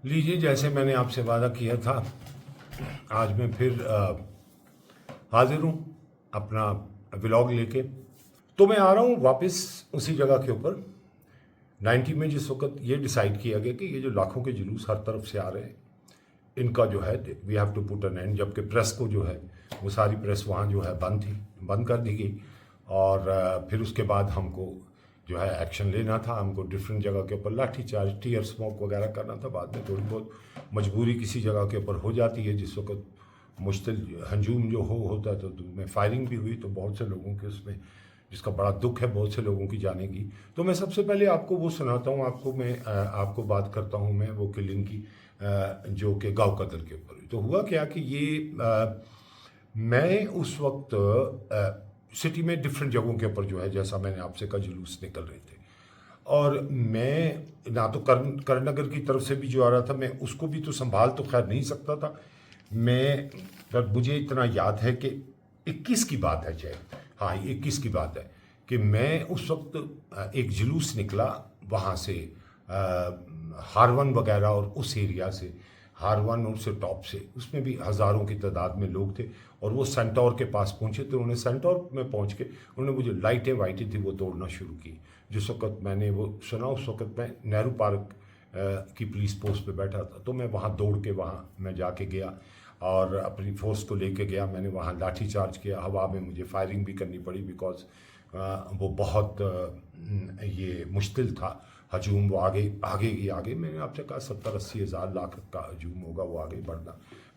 लीजिए, जैसे मैंने आपसे वादा किया था, आज मैं फिर हाजिर हूँ अपना व्लॉग लेके। तो मैं आ रहा हूँ वापस उसी जगह के ऊपर 90 में, जिस वक्त ये डिसाइड किया गया कि ये जो लाखों के जुलूस हर तरफ से आ रहे हैं, इनका जो है we have to put an end. जबकि प्रेस को जो है, वो सारी प्रेस वहाँ जो है बंद कर दी गई। और फिर उसके बाद हमको जो है एक्शन लेना था, हमको डिफरेंट जगह के ऊपर लाठी चार्ज, टीयर स्मोक वगैरह करना था। बाद में थोड़ी बहुत मजबूरी किसी जगह के ऊपर हो जाती है, जिस वक्त मुश्तिल हंजूम जो होता है, तो में फायरिंग भी हुई, तो बहुत से लोगों के उसमें, जिसका बड़ा दुख है बहुत से लोगों की जाने की। तो मैं सबसे पहले आपको वो सुनाता हूँ, आपको बात करता हूँ मैं वो किलिंग की, जो कि गाँव कदल के ऊपर हुई। तो हुआ क्या कि मैं उस वक्त सिटी में डिफरेंट जगहों के ऊपर जो है, जैसा मैंने आपसे कहा, जुलूस निकल रहे थे। और मैं ना तो करणनगर की तरफ से भी जो आ रहा था, मैं उसको भी तो संभाल तो खैर नहीं सकता था मैं। पर मुझे इतना याद है कि 21 की बात है शायद, हाँ 21 की बात है कि मैं उस वक्त एक जुलूस निकला वहाँ से, हारवन वगैरह और उस एरिया से, हारवन और उससे टॉप से, उसमें भी हज़ारों की तादाद में लोग थे। और वो सेंटोर के पास पहुँचे, तो उन्होंने सेंटोर में पहुँच के उन्होंने वो जो लाइटें वाइटें थी वो तोड़ना शुरू की। जिस वक्त मैंने वो सुना, उस वक्त मैं नेहरू पार्क की पुलिस पोस्ट पे बैठा था। तो मैं वहाँ दौड़ के वहाँ मैं जाके गया और अपनी फोर्स को लेके गया। मैंने वहाँ लाठी चार्ज किया, हवा में मुझे फायरिंग भी करनी पड़ी, बिकॉज वो बहुत ये मुश्किल था हजूम। वो आगे मैंने आपसे कहा 70-80 हज़ार लाख का हजूम होगा, वो आगे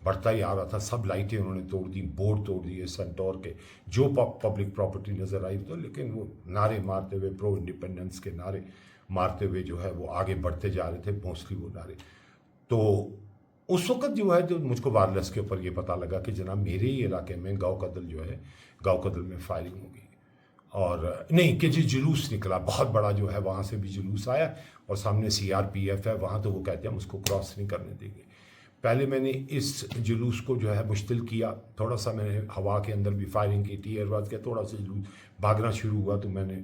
बढ़ता ही आ रहा था। सब लाइटें उन्होंने तोड़ दी, बोर्ड तोड़ दिए सेंटोर के, जो पब्लिक प्रॉपर्टी नज़र आई तो। लेकिन वो नारे मारते हुए, प्रो इंडिपेंडेंस के नारे मारते हुए जो है वो आगे बढ़ते जा रहे थे, मोस्टली वो नारे। तो उस वक्त जो है, जो मुझको वायरलेस के ऊपर ये पता लगा कि जनाब मेरे ही इलाके में गाँव कदल जो है, गाँव कदल में फायरिंग होगी। और नहीं कि जी जुलूस निकला बहुत बड़ा जो है, वहाँ से भी जुलूस आया और सामने सीआरपीएफ है वहाँ, तो वो कहते हैं हम उसको क्रॉस नहीं करने देंगे। पहले मैंने इस जुलूस को जो है मुश्तिल किया, थोड़ा सा मैंने हवा के अंदर भी फायरिंग की, टीयर बाज किया, थोड़ा सा जुलूस भागना शुरू हुआ। तो मैंने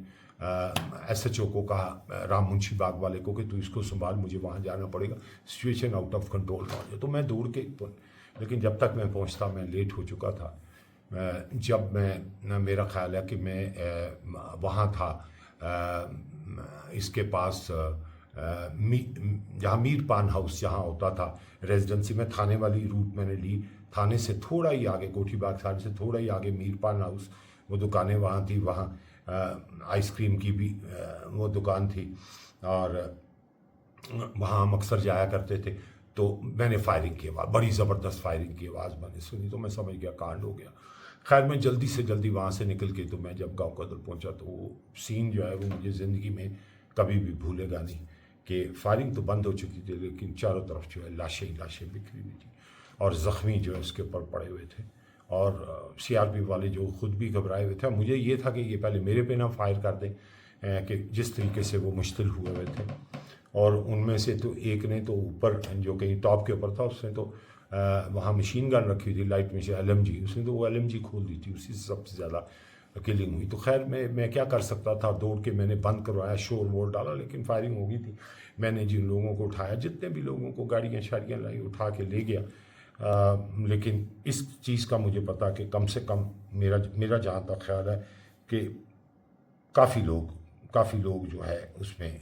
एसएचओ को कहा, राम मुंशी बाग वाले को, कि तू इसको संभाल, मुझे वहाँ जाना पड़ेगा, सिचुएशन आउट ऑफ कंट्रोल ना हो जाए। तो मैं दौड़ के, लेकिन जब तक मैं पहुँचता मैं लेट हो चुका था। जब मैं, मेरा ख्याल है कि मैं वहाँ था इसके पास, जहाँ मीर पान हाउस जहाँ होता था रेजिडेंसी में, थाने वाली रूट मैंने ली। थाने से थोड़ा ही आगे, कोठी बाग साइड से थोड़ा ही आगे मीर पान हाउस, वो दुकानें वहाँ थी। वहाँ आइसक्रीम की भी वो दुकान थी और वहाँ हम अक्सर जाया करते थे। तो मैंने फायरिंग की आवाज़, बड़ी ज़बरदस्त फायरिंग की आवाज़ मैंने सुनी, तो मैं समझ गया कांड हो गया। खैर मैं जल्दी से जल्दी वहाँ से निकल के, तो मैं जब गाँव कदल पहुँचा, तो वो सीन जो है वो मुझे ज़िंदगी में कभी भी भूलेगा नहीं। कि फायरिंग तो बंद हो चुकी थी, लेकिन चारों तरफ जो है लाशें ही लाशें बिखरी हुई थी और ज़ख्मी जो है उसके ऊपर पड़े हुए थे। और सीआरपी वाले जो खुद भी घबराए हुए थे। मुझे ये था कि ये पहले मेरे पे ना फायर कर दें, कि जिस तरीके से वो मुश्तिल हुए हुए थे। और उनमें से तो एक ने तो ऊपर, जो कहीं टॉप के ऊपर था, उसने तो वहाँ मशीन गन रखी थी, लाइट मशीन LMG, उसने तो वो LMG खोल दी थी, उसी से सबसे ज़्यादा किलिंग हुई। तो खैर मैं क्या कर सकता था, दौड़ के मैंने बंद करवाया, शोर वोर डाला, लेकिन फायरिंग हो गई थी। मैंने जिन लोगों को उठाया, जितने भी लोगों को गाड़ियाँ शाड़ियाँ लाई, उठा के ले गया। लेकिन इस चीज़ का मुझे पता कि कम से कम मेरा जहाँ तक ख्याल है कि काफ़ी लोग जो है उसमें,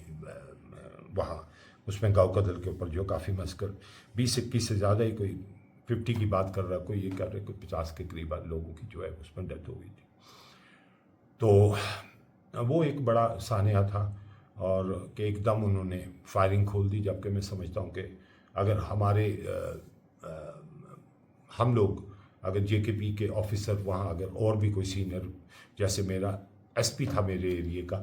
वहाँ उसमें गाँव कदल के ऊपर जो काफ़ी मस्कर 20-21 से ज़्यादा ही, कोई 50 की बात कर रहा, कोई ये कर रहे, कोई 50 के करीब लोगों की जो है उसमें डेथ हो गई थी। तो वो एक बड़ा सानिया था, और कि एकदम उन्होंने फायरिंग खोल दी। जबकि मैं समझता हूँ कि अगर हम लोग अगर JKP के ऑफिसर वहाँ, अगर और भी कोई सीनियर, जैसे मेरा SP था मेरे एरिए का,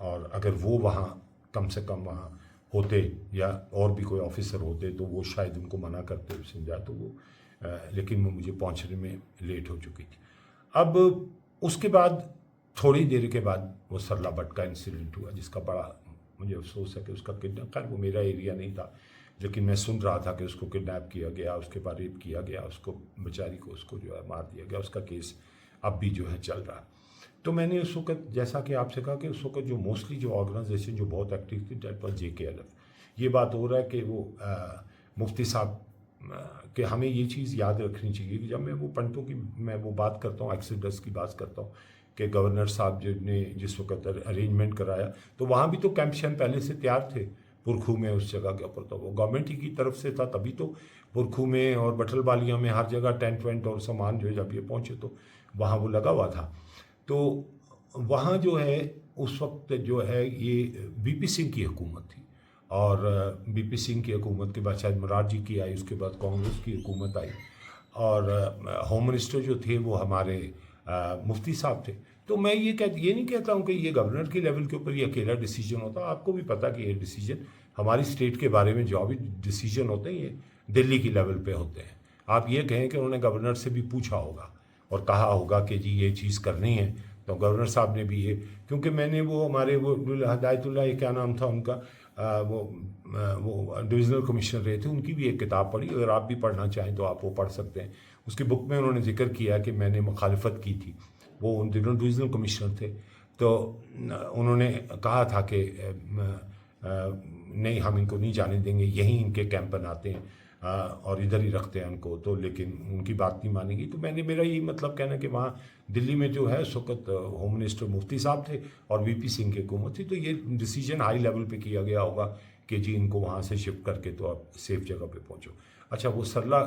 और अगर वो वहाँ कम से कम वहाँ होते, या और भी कोई ऑफिसर होते, तो वो शायद उनको मना करते हुए समझा। तो वो लेकिन वो मुझे पहुँचने में लेट हो चुकी थी। अब उसके बाद थोड़ी देर के बाद वो सरला भट्ट का इंसिडेंट हुआ, जिसका बड़ा मुझे अफसोस है कि उसका किडनैप, खैर वो मेरा एरिया नहीं था, लेकिन मैं सुन रहा था कि उसको किडनैप किया गया, उसके बाद रेप किया गया, उसको बेचारी को उसको जो है मार दिया गया। उसका केस अब भी जो है चल रहा है। तो मैंने उस वक्त, जैसा कि आपसे कहा, कि उस वक्त जो मोस्टली जो ऑर्गेनाइजेशन जो बहुत एक्टिव थी, डेट वाज JKLF। یہ بات ہو رہا ہے کہ وہ مفتی صاحب کہ ہمیں یہ چیز یاد رکھنی چاہیے کہ جب میں وہ پنڈتوں کی میں وہ بات کرتا ہوں، ایکسیڈس کی بات کرتا ہوں کہ گورنر صاحب نے جس وقت ارینجمنٹ کرایا تو وہاں بھی تو کیمپ شین پہلے سے تیار تھے پرکھو میں، اس جگہ کے اوپر تو وہ گورنمنٹ ہی کی طرف سے تھا، تبھی تو پرکھو میں اور بٹل بالیاں میں ہر جگہ ٹینٹ وینٹ اور سامان جو ہے جب یہ پہنچے تو وہاں وہ لگا ہوا تھا. تو وہاں جو ہے اس وقت جو ہے یہ بی پی سنگھ کی حکومت تھی، اور بی پی سنگھ کی حکومت کے بعد شاید مرار جی کی آئی، اس کے بعد کانگریس کی حکومت آئی، اور ہوم منسٹر جو تھے وہ ہمارے مفتی صاحب تھے. تو میں یہ نہیں کہتا ہوں کہ یہ گورنر کے لیول کے اوپر یہ اکیلا ڈیسیجن ہوتا. آپ کو بھی پتا کہ یہ ڈیسیجن ہماری اسٹیٹ کے بارے میں جو بھی ڈیسیجن ہوتے ہیں یہ دلی کی لیول پہ ہوتے ہیں. آپ یہ کہیں کہ انہوں نے گورنر سے بھی پوچھا ہوگا اور کہا ہوگا کہ جی یہ چیز کرنی ہے، تو گورنر صاحب نے بھی یہ، کیونکہ میں نے وہ ہمارے وہ ہدایت اللہ کیا نام تھا ان کا، وہ ڈویژنل کمشنر رہے تھے، ان کی بھی ایک کتاب پڑھی، اگر آپ بھی پڑھنا چاہیں تو آپ وہ پڑھ سکتے ہیں. اس کی بک میں انہوں نے ذکر کیا کہ میں نے مخالفت کی تھی، وہ ان دنوں ڈویژنل کمشنر تھے، تو انہوں نے کہا تھا کہ نہیں ہم ان کو نہیں جانے دیں گے، یہیں ان کے کیمپ بناتے ہیں اور ادھر ہی رکھتے ہیں ان کو، تو لیکن ان کی بات نہیں مانی گئی. تو میں نے میرا یہی مطلب کہنا کہ وہاں دلی میں جو ہے اس وقت ہوم منسٹر مفتی صاحب تھے اور وی پی سنگھ کی حکومت تھی، تو یہ ڈیسیجن ہائی لیول پہ کیا گیا ہوگا کہ جی ان کو وہاں سے شفٹ کر کے تو آپ سیف جگہ پہ پہنچو. اچھا وہ سرلا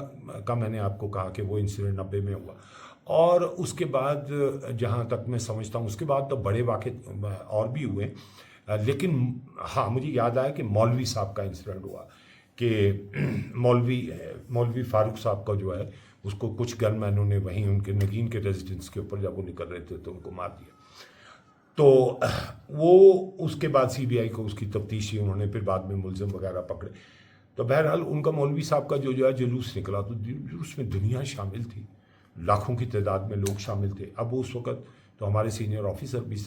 کا میں نے آپ کو کہا کہ وہ انسیڈنٹ 90 میں ہوا، اور اس کے بعد جہاں تک میں سمجھتا ہوں اس کے بعد تو بڑے واقع اور بھی ہوئے، لیکن ہاں مجھے یاد آیا کہ مولوی صاحب کا انسیڈنٹ ہوا کہ مولوی فاروق صاحب کا جو ہے اس کو کچھ گن مینوں نے وہیں ان کے نگین کے ریزیڈنس کے اوپر جب وہ نکل رہے تھے تو ان کو مار دیا. تو وہ اس کے بعد سی بی آئی کو اس کی تفتیشی انہوں نے پھر بعد میں ملزم وغیرہ پکڑے. تو بہرحال ان کا مولوی صاحب کا جو ہے جلوس نکلا تو جلوس میں دنیا شامل تھی، لاکھوں کی تعداد میں لوگ شامل تھے. اب اس وقت تو ہمارے سینئر آفیسر بھی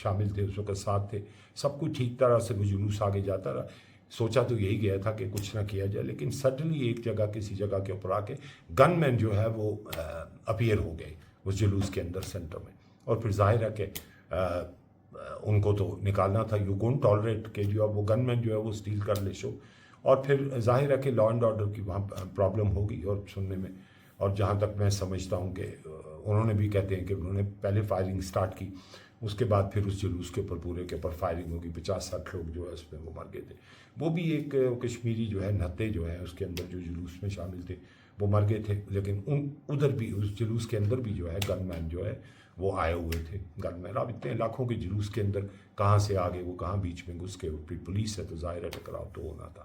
شامل تھے، اس وقت ساتھ تھے، سب کچھ ٹھیک طرح سے وہ جلوس آگے جاتا رہا. سوچا تو یہی گیا تھا کہ کچھ نہ کیا جائے، لیکن سڈنلی ایک جگہ کسی جگہ کے اوپر آ کے گن مین جو ہے وہ اپیئر ہو گئے اس جلوس کے اندر سینٹر میں، اور پھر ظاہر ہے کہ ان کو تو نکالنا تھا. یو کونٹ ٹالریٹ کہ جو ہے وہ گن مین جو ہے وہ اسٹیل کر لے شو، اور پھر ظاہر ہے کہ لا اینڈ آرڈر کی وہاں پرابلم ہوگی اور سننے میں. اور جہاں تک میں سمجھتا ہوں کہ انہوں نے بھی کہتے ہیں کہ انہوں نے پہلے فائرنگ سٹارٹ کی، اس کے بعد پھر اس جلوس کے اوپر پورے کے اوپر فائرنگ ہوگی، 50-60 لوگ جو ہے اس میں وہ مر گئے تھے. وہ بھی ایک کشمیری جو ہے نہتے جو ہے اس کے اندر جو جلوس میں شامل تھے وہ مر گئے تھے، لیکن ادھر بھی اس جلوس کے اندر بھی جو ہے گن مین جو ہے وہ آئے ہوئے تھے. گن مین اب اتنے لاکھوں کے جلوس کے اندر کہاں سے آگے وہ کہاں بیچ میں گھس کے، پولیس ہے تو ظاہر ہے ٹکراؤ تو ہونا تھا.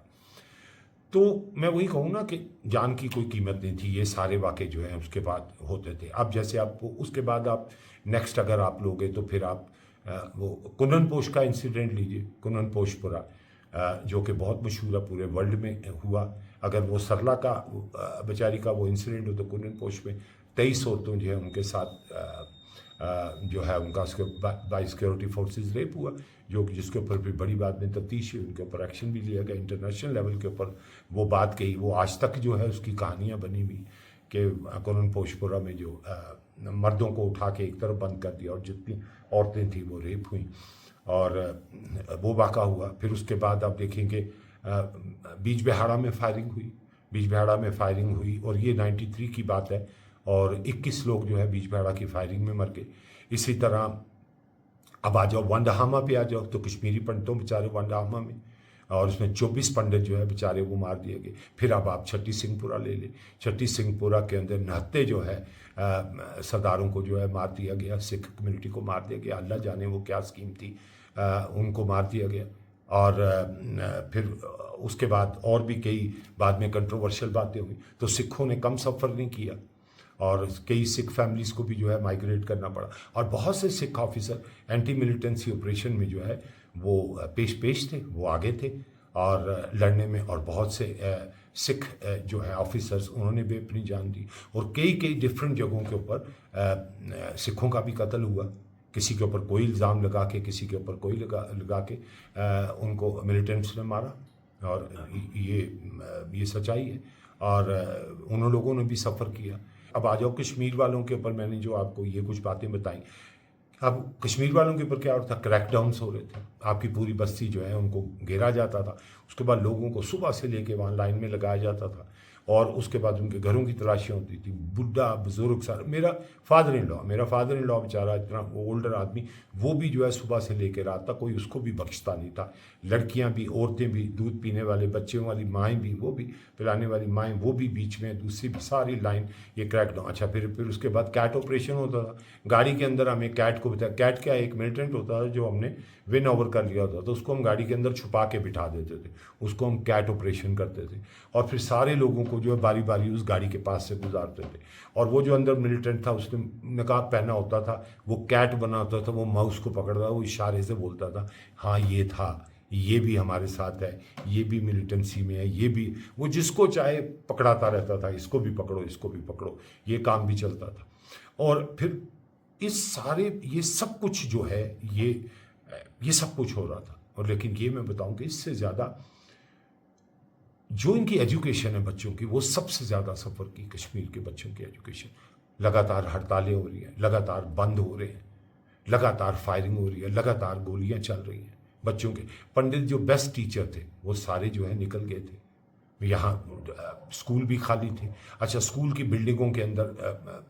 تو میں وہی کہوں نا کہ جان کی کوئی قیمت نہیں تھی. یہ سارے واقعے جو ہیں اس کے بعد ہوتے تھے. اب جیسے آپ اس کے بعد آپ نیکسٹ اگر آپ لوگے تو پھر آپ وہ کنن پوش کا انسیڈنٹ لیجئے، کنن پوش پورا جو کہ بہت مشہور ہے پورے ورلڈ میں ہوا. اگر وہ سرلا کا بیچاری کا وہ انسیڈنٹ ہو تو کنن پوش میں 23 عورتوں جو ہے ان کے ساتھ جو ہے ان کا اس کے بائی سیکورٹی فورسز ریپ ہوا، جس کے اوپر بھی بڑی بات میں تفتیش ہوئی، ان کے اوپر ایکشن بھی لیا گیا انٹرنیشنل لیول کے اوپر. وہ بات کہی، وہ آج تک جو ہے اس کی کہانیاں بنی ہوئی کہ کنن پوشپورہ میں جو مردوں کو اٹھا کے ایک طرف بند کر دیا اور جتنی عورتیں تھیں وہ ریپ ہوئیں، اور وہ واقعہ ہوا. پھر اس کے بعد آپ دیکھیں کہ بیج بہاڑا میں فائرنگ ہوئی اور یہ 93 کی بات ہے، اور 21 لوگ جو ہے بیج بہاڑا کی فائرنگ میں مر گئے. اسی طرح اب آ جاؤ ونڈہامہ پہ آ جاؤ تو کشمیری پنڈتوں بیچارے ونڈہامہ میں، اور اس میں 24 پنڈت جو ہے بیچارے وہ مار دیے گئے. پھر اب آپ چھٹی سنگھ پورہ لے لیں، چھٹی سنگھ پورہ کے اندر 69 جو ہے سرداروں کو جو ہے مار دیا گیا، سکھ کمیونٹی کو مار دیا گیا. اللہ جانے وہ کیا اسکیم تھی، ان کو مار دیا گیا. اور پھر اس کے بعد اور بھی کئی بعد میں کنٹروورشل باتیں ہوئی. تو سکھوں نے کم سفر نہیں کیا، اور کئی سکھ فیملیز کو بھی جو ہے مائگریٹ کرنا پڑا، اور بہت سے سکھ آفیسر اینٹی ملیٹنسی آپریشن میں جو ہے وہ پیش تھے، وہ آگے تھے اور لڑنے میں. اور بہت سے سکھ جو ہے آفیسرز انہوں نے بھی اپنی جان دی، اور کئی ڈفرینٹ جگہوں کے اوپر سکھوں کا بھی قتل ہوا. کسی کے اوپر کوئی الزام لگا کے، کسی کے اوپر کوئی لگا کے ان کو ملیٹنٹس نے مارا، اور یہ سچائی ہے. اور انہوں لوگوں نے بھی سفر کیا. اب آ جاؤ کشمیر والوں کے اوپر، میں نے جو آپ کو یہ کچھ باتیں بتائیں अब कश्मीर वालों के ऊपर क्या होता था, क्रैक डाउन्स हो रहे थे, आपकी पूरी बस्ती जो है उनको घेरा जाता था, उसके बाद लोगों को सुबह से लेके वहाँ लाइन में लगाया जाता था, और उसके बाद उनके घरों की तलाशियाँ होती थी, बुढ़ा बुजुर्ग सारा। मेरा फादर इन लॉ बेचारा इतना ओल्डर आदमी, वो भी जो है सुबह से लेकर रात तक कोई उसको भी बख्शता नहीं था, लड़कियां भी, औरतें भी, दूध पीने वाले बच्चों वाली माएँ भी, वो भी पिलाने वाली माएँ, वो भी बीच में, दूसरी भी सारी लाइन ये क्रैक डाउन। अच्छा, फिर उसके बाद कैट ऑपरेशन होता था, गाड़ी के अंदर हमें कैट को बताया, कैट क्या एक मिलिटेंट होता था जो हमने विन ओवर कर लिया होता, तो उसको हम गाड़ी के अंदर छुपा के बिठा देते थे, उसको हम कैट ऑपरेशन करते थे, और फिर सारे लोगों को जो है बारी बारी उस गाड़ी के पास से गुजारते थे, और वो जो अंदर मिलिटेंट था उसने नकाब पहना होता था, वो कैट बना होता था, वो माउस को पकड़ता, वो इशारे से बोलता था हाँ ये था, ये भी हमारे साथ है, ये भी मिलिटेंसी में है, ये भी, वो जिसको चाहे पकड़ाता रहता था, इसको भी पकड़ो, इसको भी पकड़ो, ये काम भी चलता था। और फिर इस सारे ये सब कुछ जो है ये सब कुछ हो रहा था। और लेकिन ये मैं बताऊं कि इससे ज़्यादा जो इनकी एजुकेशन है बच्चों की, वो सबसे ज़्यादा सफ़र की कश्मीर के बच्चों की एजुकेशन। लगातार हड़तालें हो रही हैं, लगातार बंद हो रहे हैं, लगातार फायरिंग हो रही है, लगातार गोलियां चल रही हैं बच्चों के। पंडित जो बेस्ट टीचर थे वो सारे जो है निकल गए थे, यहाँ स्कूल भी खाली थे। अच्छा, स्कूल की बिल्डिंगों के अंदर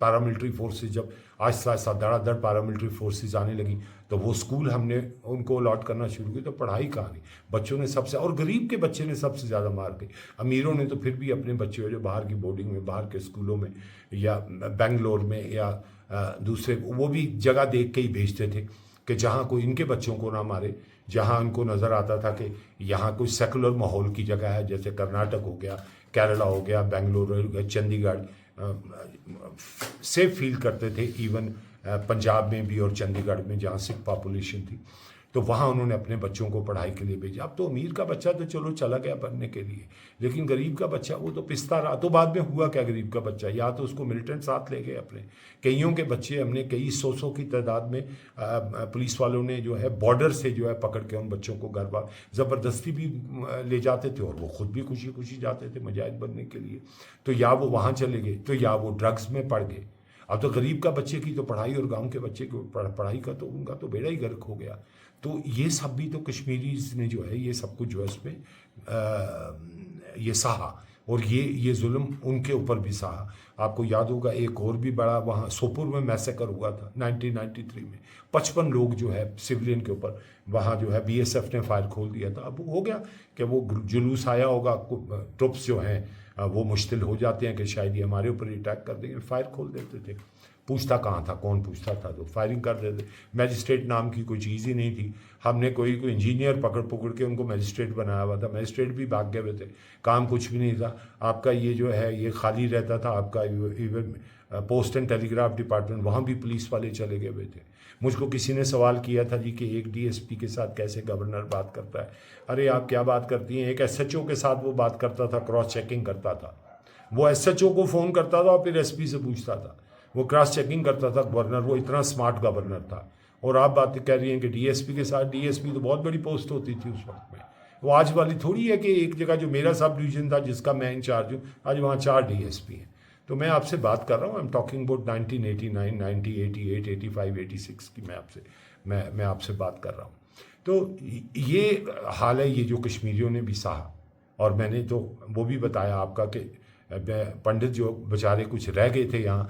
पैरामिलिट्री फोर्सेस जब आहिस्ता आहिस्ता धड़ाधड़ पैरामिलिट्री फोर्सेस आने लगी, तो वो स्कूल हमने उनको अलॉट करना शुरू किया, तो पढ़ाई कहाँ गई, बच्चों ने सबसे, और गरीब के बच्चे ने सबसे ज़्यादा मार गई। अमीरों ने तो फिर भी अपने बच्चे जो बाहर की बोर्डिंग में, बाहर के स्कूलों में, या बेंगलोर में, या दूसरे, वो भी जगह देख के ही भेजते थे कि जहाँ कोई इनके बच्चों को ना मारे, जहाँ उनको नज़र आता था कि यहाँ कोई सेकुलर माहौल की जगह है, जैसे कर्नाटक हो गया, केरला हो गया, बेंगलोर हो गया, चंडीगढ़, सेफ फील करते थे। इवन पंजाब में भी और चंडीगढ़ में जहाँ सिख पॉपुलेशन थी, तो वहाँ उन्होंने अपने बच्चों को पढ़ाई के लिए भेजा। अब तो अमीर का बच्चा तो चलो चला गया पढ़ने के लिए, लेकिन गरीब का बच्चा वो तो पिसता रहा। तो बाद में हुआ क्या, गरीब का बच्चा या तो उसको मिलिटेंट साथ ले गए अपने, कईयों के बच्चे हमने कई सौ की तादाद में पुलिस वालों ने जो है बॉर्डर से जो है पकड़ के उन बच्चों को घर बार ज़बरदस्ती भी ले जाते थे, और वो खुद भी खुशी खुशी जाते थे मुजाहिद बनने के लिए। तो या वो वहाँ चले गए, तो या वो ड्रग्स में पड़ गए। अब तो गरीब का बच्चे की तो पढ़ाई, और गांव के बच्चे की पढ़ाई का तो उनका तो बेड़ा ही गर्क हो गया। तो ये सब भी तो कश्मीरीज ने जो है ये सब कुछ जो है उसमें ये सहा, और ये जुल्म उनके ऊपर भी सहा। आपको याद होगा एक और भी बड़ा वहाँ सोपुर में मैसेकर हुआ था 1993 में, 55 लोग जो है सिविलियन के ऊपर, वहाँ जो है बीएसएफ ने फायर खोल दिया था। अब हो गया कि वो जुलूस आया होगा, ट्रुप्स जो हैं वो मुश्तिल हो जाते हैं कि शायद ये हमारे ऊपर अटैक कर देंगे, फायर खोल देते थे। पूछता कहाँ था, कौन पूछता था, तो फायरिंग कर देते। मैजिस्ट्रेट नाम की कोई चीज़ ही नहीं थी। हमने कोई इंजीनियर पकड़ के उनको मैजिस्ट्रेट बनाया हुआ था, मैजिस्ट्रेट भी भाग गए हुए थे, काम कुछ भी नहीं था। आपका ये जो है ये खाली रहता था, आपका even post and telegraph department, वहाँ भी पुलिस वाले चले गए हुए थे। मुझको किसी ने सवाल किया था जी कि एक डीएसपी के साथ कैसे गवर्नर बात करता है। अरे आप क्या बात करती हैं, एक एसएचओ के साथ वो बात करता था, क्रॉस चेकिंग करता था। वो एसएचओ को फ़ोन करता था और फिर एसपी से पूछता था, वो क्रॉस चेकिंग करता था गवर्नर। वो इतना स्मार्ट गवर्नर था। और आप बात कह रही हैं कि डीएसपी के साथ, डीएसपी तो बहुत बड़ी पोस्ट होती थी उस वक्त में, वो आज वाली थोड़ी है कि एक जगह जो मेरा सब डिवीज़न था जिसका मैं इंचार्ज हूँ, आज वहाँ 4 डीएसपी हैं। तो मैं आपसे बात कर रहा हूँ, आई एम टॉकिंग अबाउट 1989, 90, 88, 85, 86 की मैं आपसे बात कर रहा हूँ। तो ये हाल है, ये जो कश्मीरियों ने भी सहा। और मैंने तो वो भी बताया आपका कि पंडित जो बेचारे कुछ रह गए थे यहाँ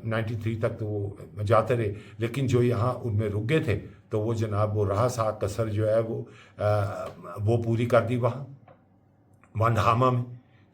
93 तक, तो वो जाते रहे, लेकिन जो यहाँ उनमें रुक गए थे, तो वो जनाब वो रहा सा कसर जो है वो पूरी कर दी वहाँ वंडहामा में,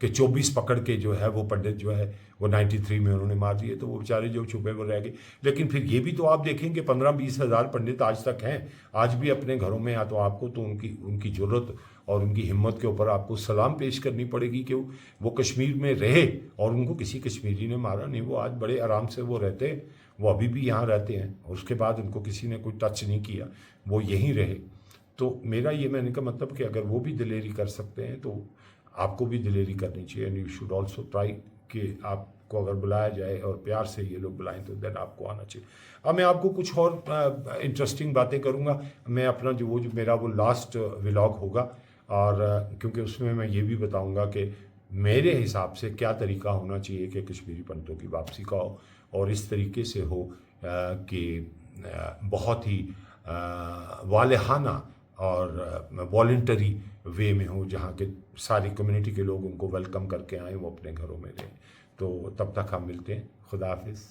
कि 24 पकड़ के जो है वो पंडित जो है वो 93 में उन्होंने मार दिए। तो वो बेचारे जो छुपे वो रह गए। लेकिन फिर ये भी तो आप देखेंगे 15-20 हज़ार पंडित आज तक हैं, आज भी अपने घरों में। या तो आपको तो उनकी ज़रूरत और उनकी हिम्मत के ऊपर आपको सलाम पेश करनी पड़ेगी कि वो कश्मीर में रहे और उनको किसी कश्मीरी ने मारा नहीं। वो आज बड़े आराम से वो रहते हैं, वो अभी भी यहाँ रहते हैं, और उसके बाद उनको किसी ने कोई टच नहीं किया, वो यहीं रहे। तो मेरा ये कहने का मतलब कि अगर वो भी दिलेरी कर सकते हैं तो आपको भी दिलेरी करनी चाहिए। And you should also try कि आपको अगर बुलाया जाए और प्यार से ये लोग बुलाएं तो देन आपको आना चाहिए। अब मैं आपको कुछ और इंटरेस्टिंग बातें करूँगा। मैं अपना जो मेरा वो लास्ट व्लॉग होगा, और क्योंकि उसमें मैं ये भी बताऊँगा कि मेरे हिसाब से क्या तरीका होना चाहिए कि कश्मीरी पंडितों की वापसी का हो, और इस तरीके से हो कि بہت ہی والہانہ اور والنٹری وے میں ہو، جہاں کے ساری کمیونٹی کے لوگ ان کو ویلکم کر کے آئیں، وہ اپنے گھروں میں رہیں. تو تب تک ہم ملتے ہیں. خدا حافظ.